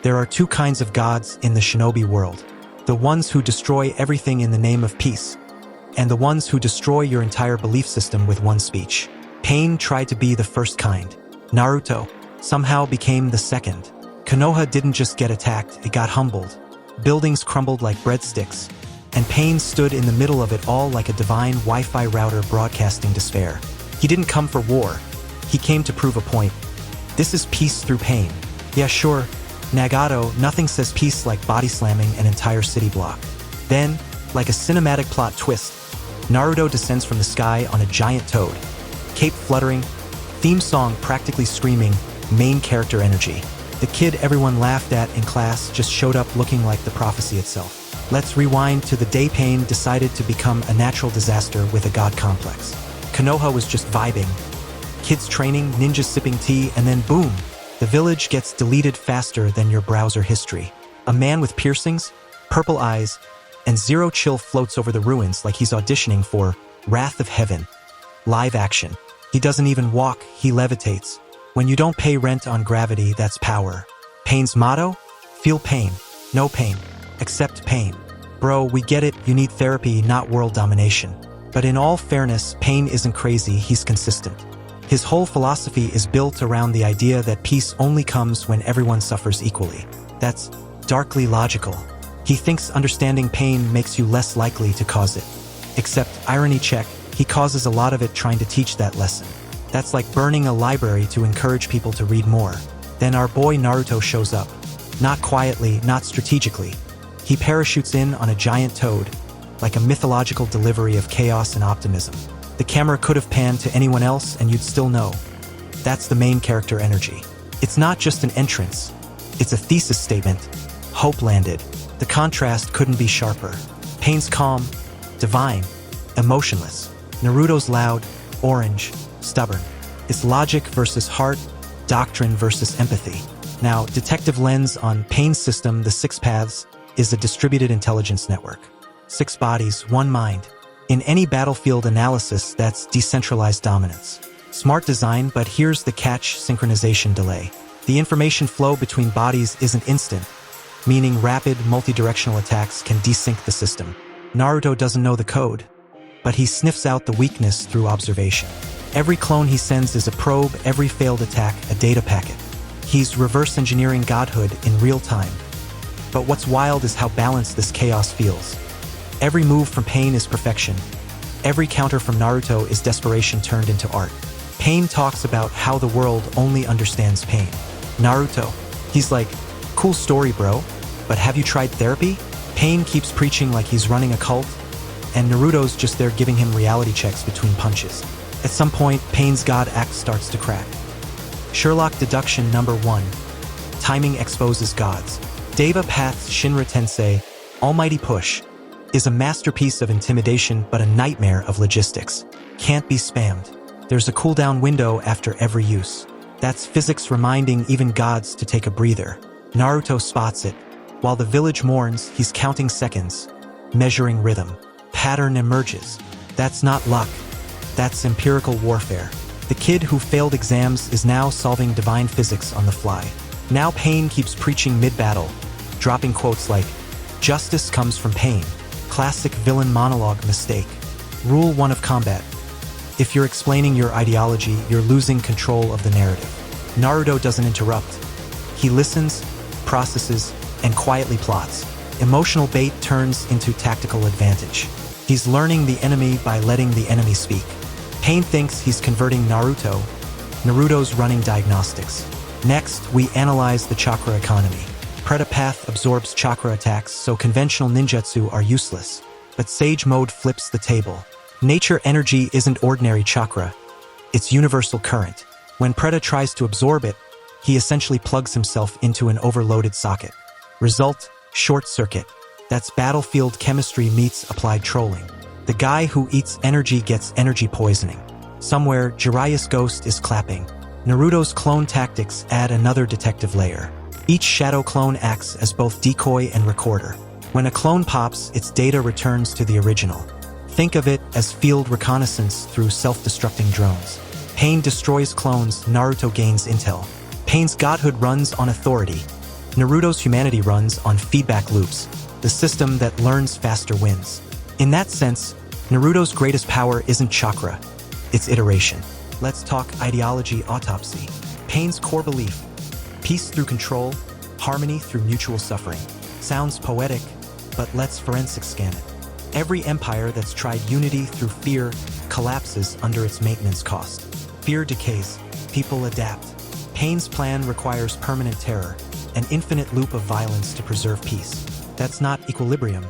There are two kinds of gods in the Shinobi world. The ones who destroy everything in the name of peace, and the ones who destroy your entire belief system with one speech. Pain tried to be the first kind. Naruto somehow became the second. Konoha didn't just get attacked, it got humbled. Buildings crumbled like breadsticks, and Pain stood in the middle of it all like a divine Wi-Fi router broadcasting despair. He didn't come for war. He came to prove a point. This is peace through pain. Yeah, sure, Nagato, nothing says peace like body slamming an entire city block. Then, like a cinematic plot twist, Naruto descends from the sky on a giant toad. Cape fluttering, theme song practically screaming, main character energy. The kid everyone laughed at in class just showed up looking like the prophecy itself. Let's rewind to the day Pain decided to become a natural disaster with a god complex. Konoha was just vibing. Kids training, ninjas sipping tea, and then boom! The village gets deleted faster than your browser history. A man with piercings, purple eyes, and zero chill floats over the ruins like he's auditioning for Wrath of Heaven. Live action. He doesn't even walk, he levitates. When you don't pay rent on gravity, that's power. Pain's motto? Feel pain. No pain. Accept pain. Bro, we get it, you need therapy, not world domination. But in all fairness, Pain isn't crazy, he's consistent. His whole philosophy is built around the idea that peace only comes when everyone suffers equally. That's darkly logical. He thinks understanding pain makes you less likely to cause it. Except, irony check, he causes a lot of it trying to teach that lesson. That's like burning a library to encourage people to read more. Then our boy Naruto shows up. Not quietly, not strategically. He parachutes in on a giant toad, like a mythological delivery of chaos and optimism. The camera could have panned to anyone else and you'd still know. That's the main character energy. It's not just an entrance. It's a thesis statement. Hope landed. The contrast couldn't be sharper. Pain's calm, divine, emotionless. Naruto's loud, orange, stubborn. It's logic versus heart, doctrine versus empathy. Now, Detective Lens on Pain's system, the Six Paths, is a distributed intelligence network. 6 bodies, 1 mind. In any battlefield analysis, that's decentralized dominance. Smart design, but here's the catch: synchronization delay. The information flow between bodies isn't instant, meaning rapid, multi-directional attacks can desync the system. Naruto doesn't know the code, but he sniffs out the weakness through observation. Every clone he sends is a probe, every failed attack a data packet. He's reverse engineering godhood in real time. But what's wild is how balanced this chaos feels. Every move from Pain is perfection. Every counter from Naruto is desperation turned into art. Pain talks about how the world only understands pain. Naruto, he's like, cool story bro, but have you tried therapy? Pain keeps preaching like he's running a cult, and Naruto's just there giving him reality checks between punches. At some point, Pain's God act starts to crack. Sherlock deduction number 1. Timing exposes gods. Deva Path's Shinra Tensei, Almighty Push, is a masterpiece of intimidation but a nightmare of logistics. Can't be spammed. There's a cooldown window after every use. That's physics reminding even gods to take a breather. Naruto spots it. While the village mourns, he's counting seconds, measuring rhythm. Pattern emerges. That's not luck. That's empirical warfare. The kid who failed exams is now solving divine physics on the fly. Now Pain keeps preaching mid-battle, dropping quotes like, "Justice comes from pain." Classic villain monologue mistake. Rule 1 of combat. If you're explaining your ideology, you're losing control of the narrative. Naruto doesn't interrupt. He listens, processes, and quietly plots. Emotional bait turns into tactical advantage. He's learning the enemy by letting the enemy speak. Pain thinks he's converting Naruto. Naruto's running diagnostics. Next, we analyze the chakra economy. Preta Path absorbs chakra attacks, so conventional ninjutsu are useless. But Sage Mode flips the table. Nature energy isn't ordinary chakra. It's universal current. When Preta tries to absorb it, he essentially plugs himself into an overloaded socket. Result, short circuit. That's battlefield chemistry meets applied trolling. The guy who eats energy gets energy poisoning. Somewhere, Jiraiya's ghost is clapping. Naruto's clone tactics add another detective layer. Each shadow clone acts as both decoy and recorder. When a clone pops, its data returns to the original. Think of it as field reconnaissance through self-destructing drones. Pain destroys clones, Naruto gains intel. Pain's godhood runs on authority. Naruto's humanity runs on feedback loops, the system that learns faster wins. In that sense, Naruto's greatest power isn't chakra, it's iteration. Let's talk ideology autopsy. Pain's core belief: peace through control, harmony through mutual suffering. Sounds poetic, but let's forensic scan it. Every empire that's tried unity through fear collapses under its maintenance cost. Fear decays, people adapt. Pain's plan requires permanent terror, an infinite loop of violence to preserve peace. That's not equilibrium.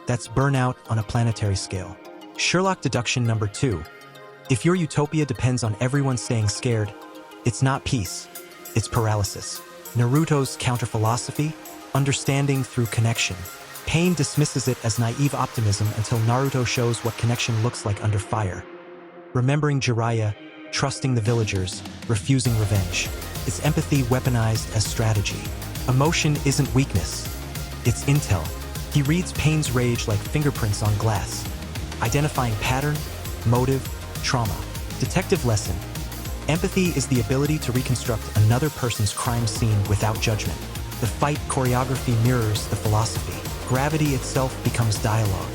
That's burnout on a planetary scale. Sherlock deduction number 2. If your utopia depends on everyone staying scared, it's not peace, it's paralysis. Naruto's counter-philosophy: understanding through connection. Pain dismisses it as naive optimism until Naruto shows what connection looks like under fire. Remembering Jiraiya, trusting the villagers, refusing revenge. It's empathy weaponized as strategy. Emotion isn't weakness, it's intel. He reads Pain's rage like fingerprints on glass, identifying pattern, motive, trauma. Detective lesson: empathy is the ability to reconstruct another person's crime scene without judgment. The fight choreography mirrors the philosophy. Gravity itself becomes dialogue.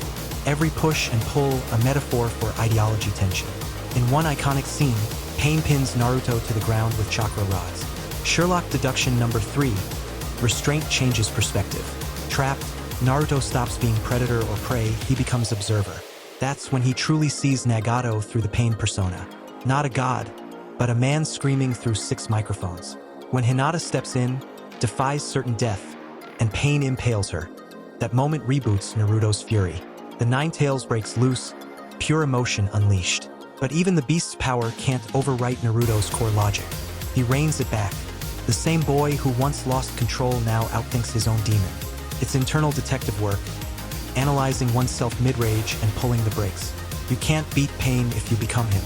Every push and pull a metaphor for ideology tension. In one iconic scene, Pain pins Naruto to the ground with chakra rods. Sherlock deduction number 3. Restraint changes perspective. Trapped, Naruto stops being predator or prey, he becomes observer. That's when he truly sees Nagato through the Pain persona. Not a god, but a man screaming through 6 microphones. When Hinata steps in, defies certain death, and Pain impales her, that moment reboots Naruto's fury. The Nine Tails breaks loose, pure emotion unleashed. But even the beast's power can't overwrite Naruto's core logic. He reins it back. The same boy who once lost control now outthinks his own demon. It's internal detective work, analyzing oneself mid-rage and pulling the brakes. You can't beat Pain if you become him.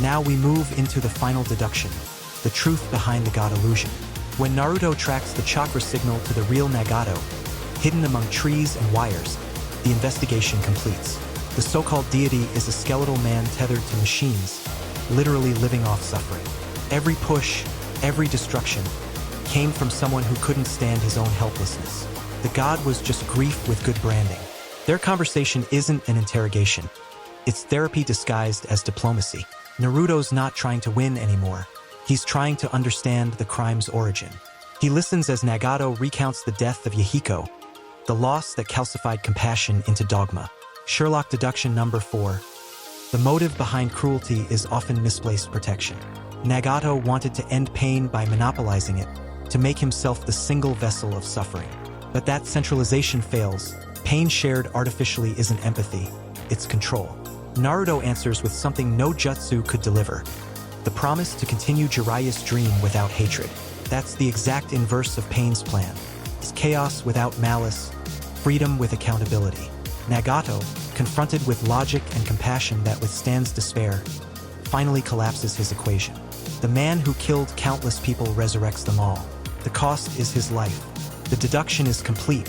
Now we move into the final deduction, the truth behind the god illusion. When Naruto tracks the chakra signal to the real Nagato, hidden among trees and wires, the investigation completes. The so-called deity is a skeletal man tethered to machines, literally living off suffering. Every push, every destruction, came from someone who couldn't stand his own helplessness. The god was just grief with good branding. Their conversation isn't an interrogation. It's therapy disguised as diplomacy. Naruto's not trying to win anymore. He's trying to understand the crime's origin. He listens as Nagato recounts the death of Yahiko, the loss that calcified compassion into dogma. Sherlock deduction number 4. The motive behind cruelty is often misplaced protection. Nagato wanted to end pain by monopolizing it, to make himself the single vessel of suffering. But that centralization fails. Pain shared artificially isn't empathy, it's control. Naruto answers with something no jutsu could deliver: the promise to continue Jiraiya's dream without hatred. That's the exact inverse of Pain's plan. It's chaos without malice, freedom with accountability. Nagato, confronted with logic and compassion that withstands despair, finally collapses his equation. The man who killed countless people resurrects them all. The cost is his life. The deduction is complete.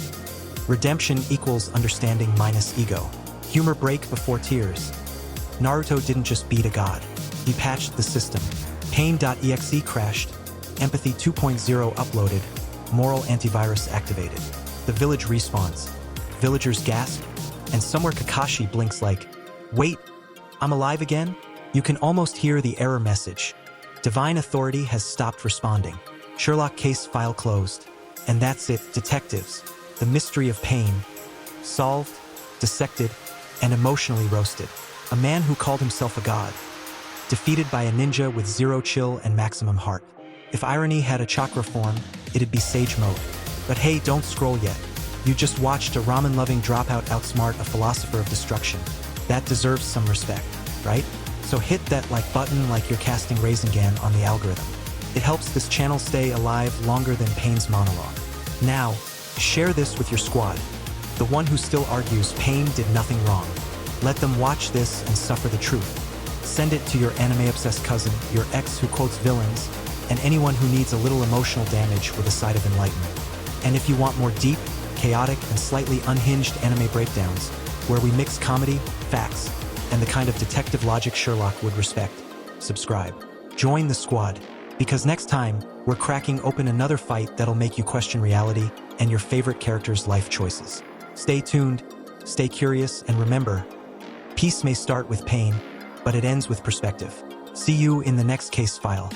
Redemption equals understanding minus ego. Humor break before tears. Naruto didn't just beat a god. He patched the system. Pain.exe crashed. Empathy 2.0 uploaded. Moral antivirus activated. The village respawns. Villagers gasp. And somewhere Kakashi blinks like, "Wait, I'm alive again?" You can almost hear the error message. Divine authority has stopped responding. Sherlock case file closed. And that's it, detectives. The mystery of Pain. Solved, dissected, and emotionally roasted. A man who called himself a god. Defeated by a ninja with zero chill and maximum heart. If irony had a chakra form, it'd be Sage Mode. But hey, don't scroll yet. You just watched a ramen-loving dropout outsmart a philosopher of destruction. That deserves some respect, right? So hit that like button like you're casting Rasengan on the algorithm. It helps this channel stay alive longer than Pain's monologue. Now, share this with your squad. The one who still argues Pain did nothing wrong. Let them watch this and suffer the truth. Send it to your anime-obsessed cousin, your ex who quotes villains, and anyone who needs a little emotional damage with a side of enlightenment. And if you want more deep, chaotic, and slightly unhinged anime breakdowns, where we mix comedy, facts, and the kind of detective logic Sherlock would respect, subscribe. Join the squad, because next time, We're cracking open another fight that'll make you question reality and your favorite character's life choices. Stay tuned, stay curious, and remember, peace may start with pain, but it ends with perspective. See you in the next case file.